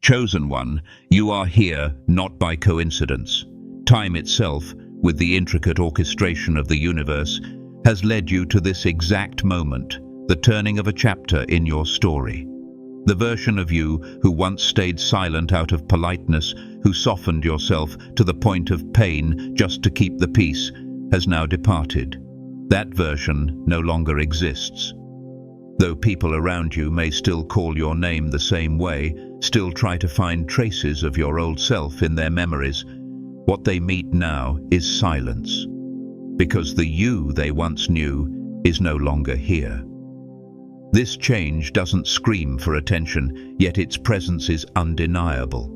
Chosen one, you are here not by coincidence. Time itself, with the intricate orchestration of the universe, has led you to this exact moment, the turning of a chapter in your story. The version of you who once stayed silent out of politeness, who softened yourself to the point of pain just to keep the peace, has now departed. That version no longer exists. Though people around you may still call your name the same way, still try to find traces of your old self in their memories, what they meet now is silence. Because the you they once knew is no longer here. This change doesn't scream for attention, yet its presence is undeniable.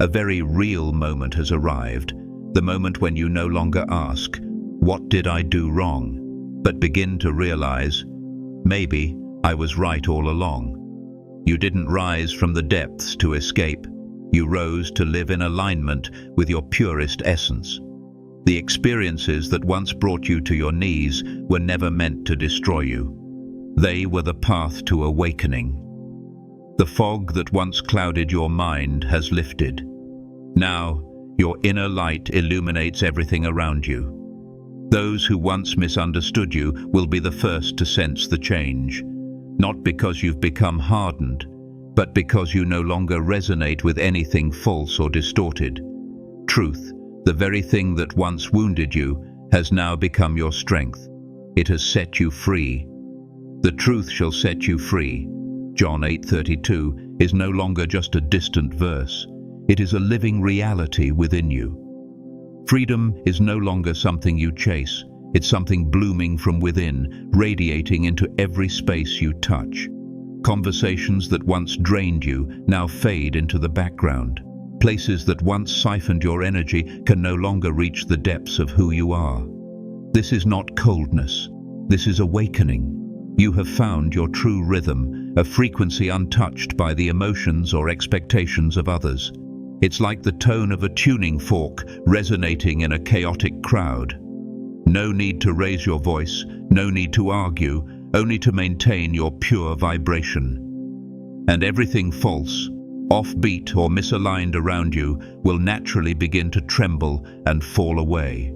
A very real moment has arrived, the moment when you no longer ask, "What did I do wrong?" but begin to realize, maybe I was right all along. You didn't rise from the depths to escape. You rose to live in alignment with your purest essence. The experiences that once brought you to your knees were never meant to destroy you. They were the path to awakening. The fog that once clouded your mind has lifted. Now, your inner light illuminates everything around you. Those who once misunderstood you will be the first to sense the change, not because you've become hardened, but because you no longer resonate with anything false or distorted. Truth, the very thing that once wounded you, has now become your strength. It has set you free. The truth shall set you free. John 8:32 is no longer just a distant verse. It is a living reality within you. Freedom is no longer something you chase. It's something blooming from within, radiating into every space you touch. Conversations that once drained you now fade into the background. Places that once siphoned your energy can no longer reach the depths of who you are. This is not coldness. This is awakening. You have found your true rhythm, a frequency untouched by the emotions or expectations of others. It's like the tone of a tuning fork resonating in a chaotic crowd. No need to raise your voice, no need to argue, only to maintain your pure vibration. And everything false, offbeat or misaligned around you will naturally begin to tremble and fall away.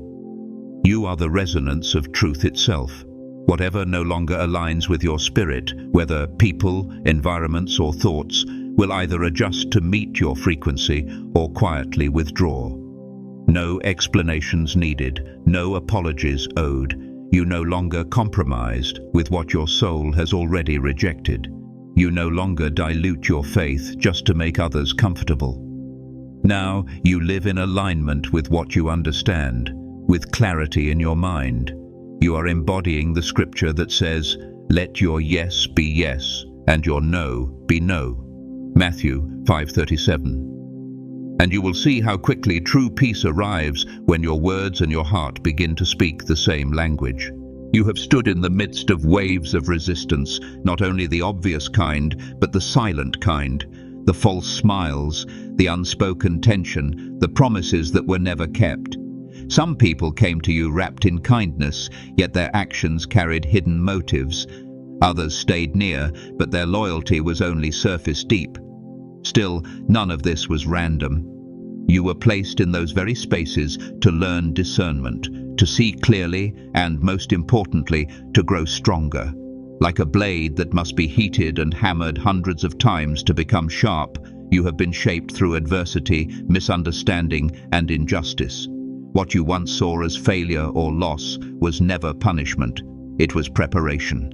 You are the resonance of truth itself. Whatever no longer aligns with your spirit, whether people, environments or thoughts, will either adjust to meet your frequency or quietly withdraw. No explanations needed, no apologies owed. You no longer compromised with what your soul has already rejected. You no longer dilute your faith just to make others comfortable. Now you live in alignment with what you understand, with clarity in your mind. You are embodying the scripture that says, "Let your yes be yes, and your no be no." Matthew 5:37. And you will see how quickly true peace arrives when your words and your heart begin to speak the same language. You have stood in the midst of waves of resistance, not only the obvious kind, but the silent kind, the false smiles, the unspoken tension, the promises that were never kept. Some people came to you wrapped in kindness, yet their actions carried hidden motives. Others stayed near, but their loyalty was only surface deep. Still, none of this was random. You were placed in those very spaces to learn discernment, to see clearly, and most importantly, to grow stronger. Like a blade that must be heated and hammered hundreds of times to become sharp, you have been shaped through adversity, misunderstanding, and injustice. What you once saw as failure or loss was never punishment. It was preparation.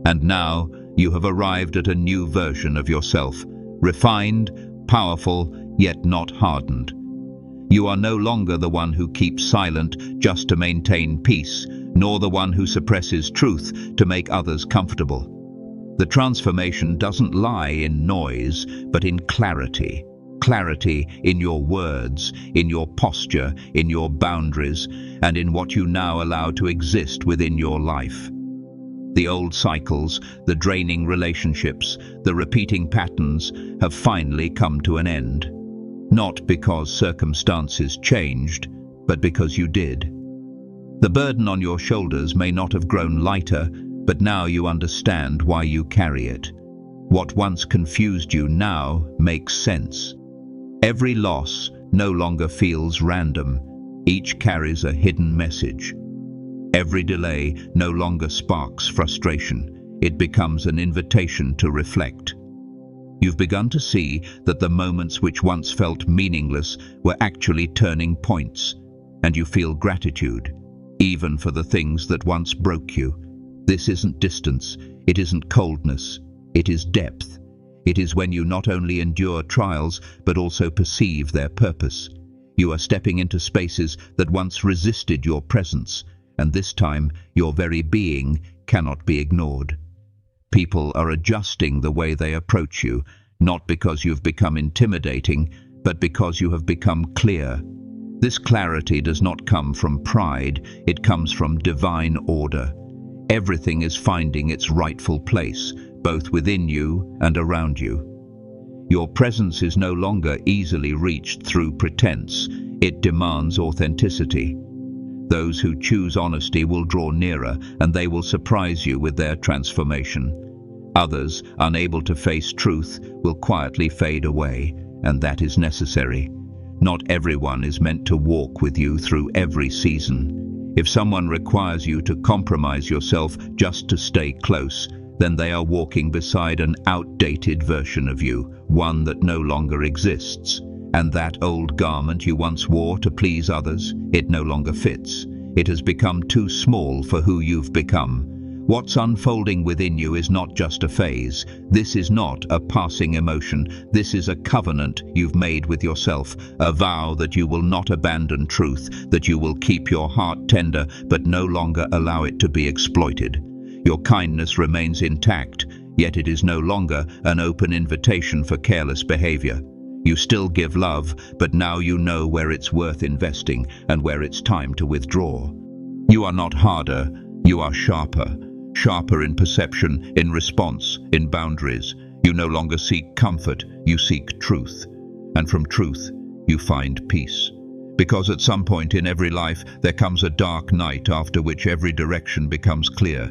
And now you have arrived at a new version of yourself, refined, powerful, yet not hardened. You are no longer the one who keeps silent just to maintain peace, nor the one who suppresses truth to make others comfortable. The transformation doesn't lie in noise, but in clarity. Clarity in your words, in your posture, in your boundaries, and in what you now allow to exist within your life. The old cycles, the draining relationships, the repeating patterns have finally come to an end. Not because circumstances changed, but because you did. The burden on your shoulders may not have grown lighter, but now you understand why you carry it. What once confused you now makes sense. Every loss no longer feels random. Each carries a hidden message. Every delay no longer sparks frustration. It becomes an invitation to reflect. You've begun to see that the moments which once felt meaningless were actually turning points, and you feel gratitude, even for the things that once broke you. This isn't distance, it isn't coldness, it is depth. It is when you not only endure trials, but also perceive their purpose. You are stepping into spaces that once resisted your presence, and this time your very being cannot be ignored. People are adjusting the way they approach you, not because you've become intimidating, but because you have become clear. This clarity does not come from pride, it comes from divine order. Everything is finding its rightful place, both within you and around you. Your presence is no longer easily reached through pretense, it demands authenticity. Those who choose honesty will draw nearer, and they will surprise you with their transformation. Others, unable to face truth, will quietly fade away, and that is necessary. Not everyone is meant to walk with you through every season. If someone requires you to compromise yourself just to stay close, then they are walking beside an outdated version of you, one that no longer exists. And that old garment you once wore to please others, it no longer fits. It has become too small for who you've become. What's unfolding within you is not just a phase. This is not a passing emotion. This is a covenant you've made with yourself, a vow that you will not abandon truth, that you will keep your heart tender but no longer allow it to be exploited. Your kindness remains intact, yet it is no longer an open invitation for careless behavior. You still give love, but now you know where it's worth investing and where it's time to withdraw. You are not harder, you are sharper. Sharper in perception, in response, in boundaries. You no longer seek comfort, you seek truth. And from truth, you find peace. Because at some point in every life, there comes a dark night after which every direction becomes clear.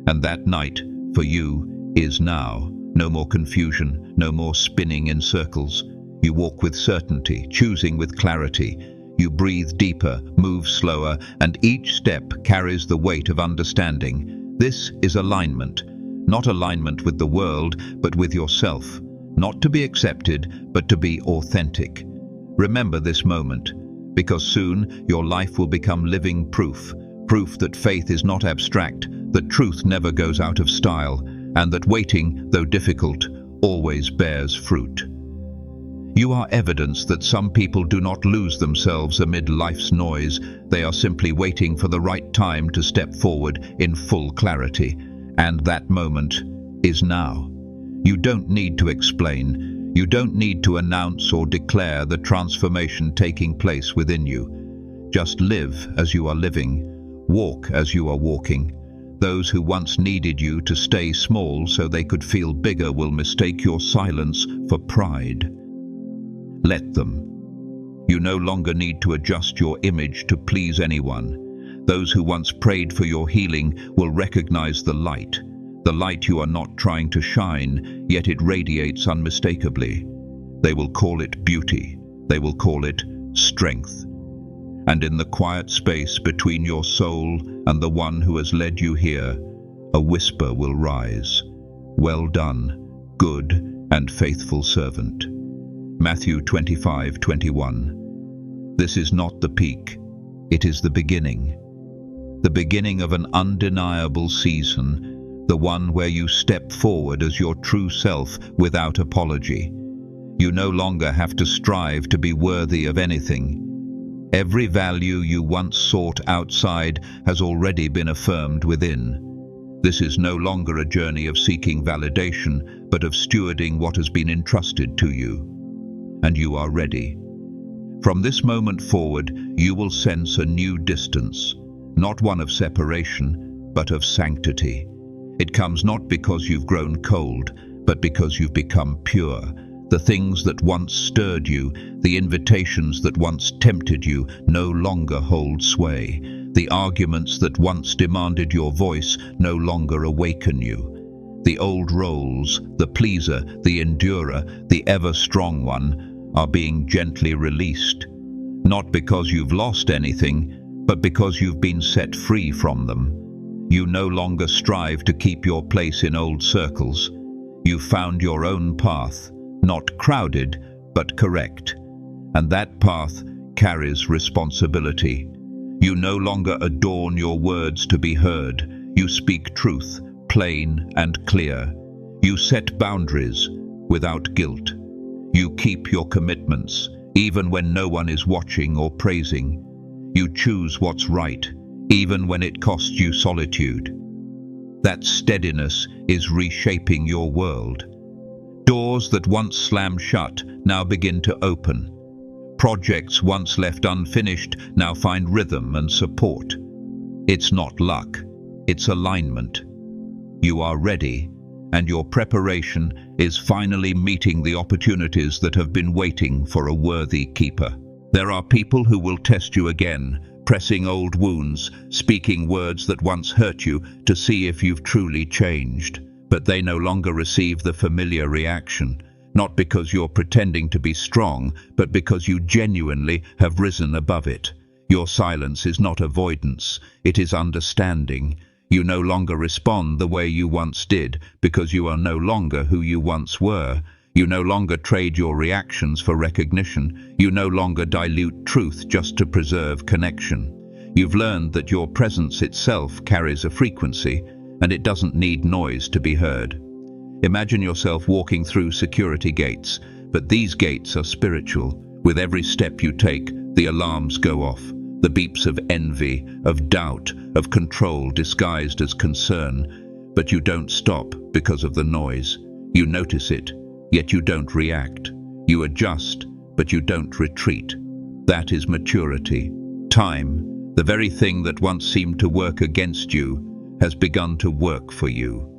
And that night, for you, is now. No more confusion, no more spinning in circles. You walk with certainty, choosing with clarity. You breathe deeper, move slower, and each step carries the weight of understanding. This is alignment. Not alignment with the world, but with yourself. Not to be accepted, but to be authentic. Remember this moment, because soon your life will become living proof. Proof that faith is not abstract, that truth never goes out of style, and that waiting, though difficult, always bears fruit. You are evidence that some people do not lose themselves amid life's noise. They are simply waiting for the right time to step forward in full clarity. And that moment is now. You don't need to explain. You don't need to announce or declare the transformation taking place within you. Just live as you are living. Walk as you are walking. Those who once needed you to stay small so they could feel bigger will mistake your silence for pride. Let them. You no longer need to adjust your image to please anyone. Those who once prayed for your healing will recognize the light you are not trying to shine, yet it radiates unmistakably. They will call it beauty. They will call it strength. And in the quiet space between your soul and the one who has led you here, a whisper will rise. Well done, good and faithful servant. Matthew 25:21. This is not the peak, it is the beginning. The beginning of an undeniable season, the one where you step forward as your true self without apology. You no longer have to strive to be worthy of anything. Every value you once sought outside has already been affirmed within. This is no longer a journey of seeking validation, but of stewarding what has been entrusted to you. And you are ready. From this moment forward, you will sense a new distance, not one of separation, but of sanctity. It comes not because you've grown cold, but because you've become pure. The things that once stirred you, the invitations that once tempted you, no longer hold sway. The arguments that once demanded your voice no longer awaken you. The old roles, the pleaser, the endurer, the ever-strong one, are being gently released, not because you've lost anything, but because you've been set free from them. You no longer strive to keep your place in old circles. You've found your own path, not crowded, but correct. And that path carries responsibility. You no longer adorn your words to be heard. You speak truth, plain and clear. You set boundaries without guilt. You keep your commitments, even when no one is watching or praising. You choose what's right, even when it costs you solitude. That steadiness is reshaping your world. Doors that once slammed shut now begin to open. Projects once left unfinished now find rhythm and support. It's not luck, it's alignment. You are ready, and your preparation is finally meeting the opportunities that have been waiting for a worthy keeper. There are people who will test you again, pressing old wounds, speaking words that once hurt you to see if you've truly changed. But they no longer receive the familiar reaction, not because you're pretending to be strong, but because you genuinely have risen above it. Your silence is not avoidance, it is understanding. You no longer respond the way you once did, because you are no longer who you once were. You no longer trade your reactions for recognition. You no longer dilute truth just to preserve connection. You've learned that your presence itself carries a frequency, and it doesn't need noise to be heard. Imagine yourself walking through security gates, but these gates are spiritual. With every step you take, the alarms go off. The beeps of envy, of doubt, of control disguised as concern. But you don't stop because of the noise. You notice it, yet you don't react. You adjust, but you don't retreat. That is maturity. Time, the very thing that once seemed to work against you, has begun to work for you.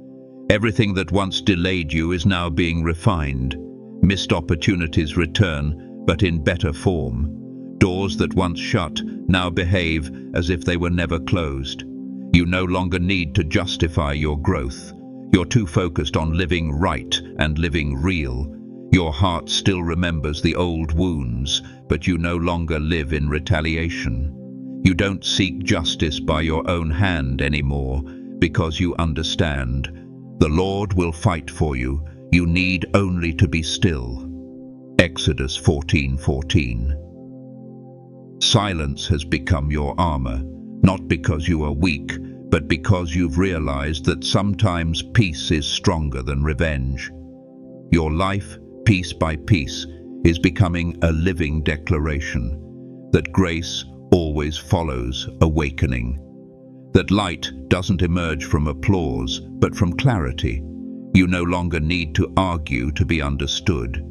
Everything that once delayed you is now being refined. Missed opportunities return, but in better form. Doors that once shut now behave as if they were never closed. You no longer need to justify your growth. You're too focused on living right and living real. Your heart still remembers the old wounds, but you no longer live in retaliation. You don't seek justice by your own hand anymore, because you understand. The Lord will fight for you. You need only to be still. Exodus 14:14. Silence has become your armor, not because you are weak, but because you've realized that sometimes peace is stronger than revenge. Your life, piece by piece, is becoming a living declaration that grace always follows awakening, that light doesn't emerge from applause, but from clarity. You no longer need to argue to be understood.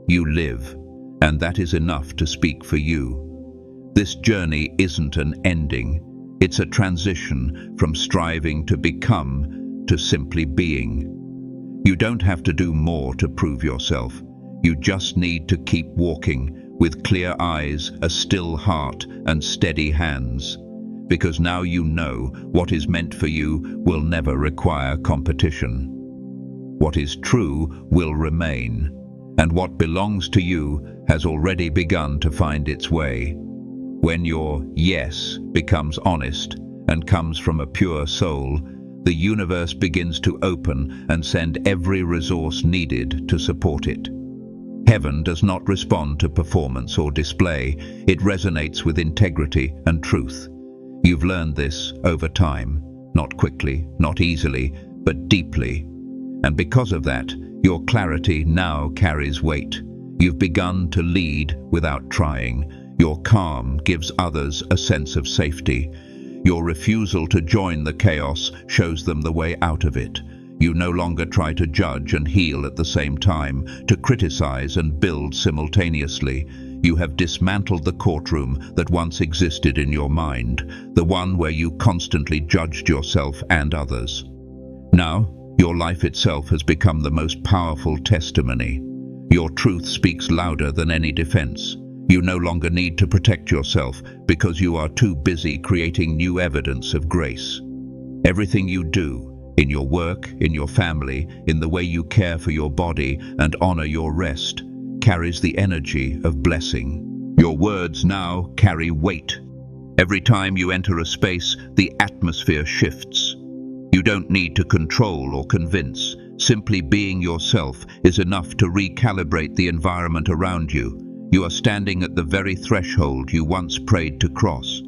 You live, and that is enough to speak for you. This journey isn't an ending. It's a transition from striving to become to simply being. You don't have to do more to prove yourself. You just need to keep walking with clear eyes, a still heart, and steady hands. Because now you know what is meant for you will never require competition. What is true will remain, and what belongs to you has already begun to find its way. When your yes becomes honest and comes from a pure soul, the universe begins to open and send every resource needed to support it. Heaven does not respond to performance or display. It resonates with integrity and truth. You've learned this over time, not quickly, not easily, but deeply. And because of that, your clarity now carries weight. You've begun to lead without trying. Your calm gives others a sense of safety. Your refusal to join the chaos shows them the way out of it. You no longer try to judge and heal at the same time, to criticize and build simultaneously. You have dismantled the courtroom that once existed in your mind, the one where you constantly judged yourself and others. Now, your life itself has become the most powerful testimony. Your truth speaks louder than any defense. You no longer need to protect yourself because you are too busy creating new evidence of grace. Everything you do, in your work, in your family, in the way you care for your body and honor your rest, carries the energy of blessing. Your words now carry weight. Every time you enter a space, the atmosphere shifts. You don't need to control or convince. Simply being yourself is enough to recalibrate the environment around you. You are standing at the very threshold you once prayed to cross.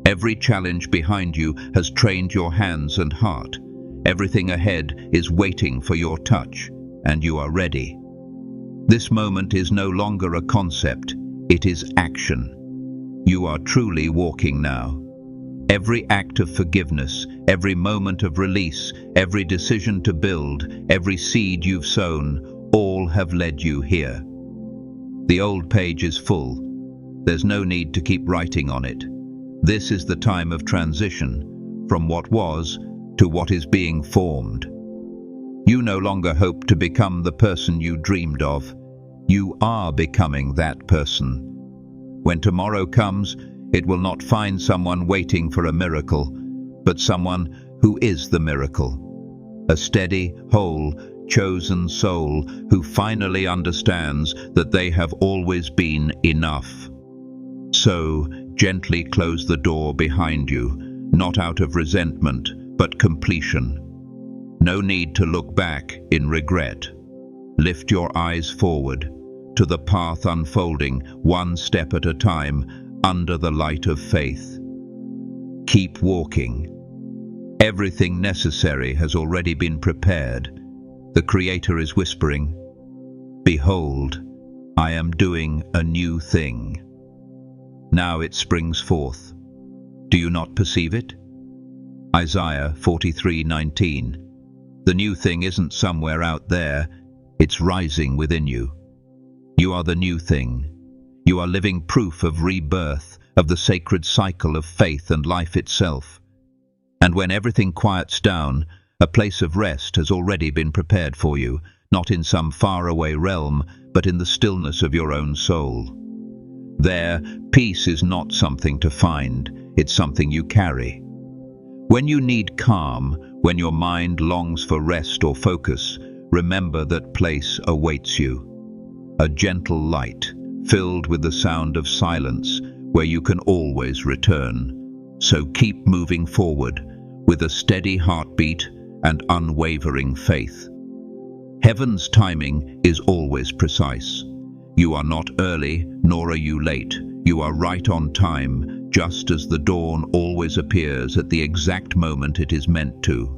Every challenge behind you has trained your hands and heart. Everything ahead is waiting for your touch, and you are ready. This moment is no longer a concept, it is action. You are truly walking now. Every act of forgiveness, every moment of release, every decision to build, every seed you've sown, all have led you here. The old page is full. There's no need to keep writing on it. This is the time of transition, from what was to what is being formed. You no longer hope to become the person you dreamed of. You are becoming that person. When tomorrow comes, it will not find someone waiting for a miracle, but someone who is the miracle. A steady, whole, chosen soul who finally understands that they have always been enough. So, gently close the door behind you, not out of resentment, but completion. No need to look back in regret. Lift your eyes forward, to the path unfolding, one step at a time, under the light of faith. Keep walking. Everything necessary has already been prepared. The Creator is whispering, "Behold, I am doing a new thing." Now it springs forth. Do you not perceive it? Isaiah 43:19. The new thing isn't somewhere out there, it's rising within you. You are the new thing. You are living proof of rebirth, of the sacred cycle of faith and life itself. And when everything quiets down, a place of rest has already been prepared for you, not in some faraway realm, but in the stillness of your own soul. There, peace is not something to find, it's something you carry. When you need calm, when your mind longs for rest or focus, remember that place awaits you. A gentle light, filled with the sound of silence, where you can always return. So keep moving forward, with a steady heartbeat and unwavering faith. Heaven's timing is always precise. You are not early, nor are you late. You are right on time, just as the dawn always appears at the exact moment it is meant to.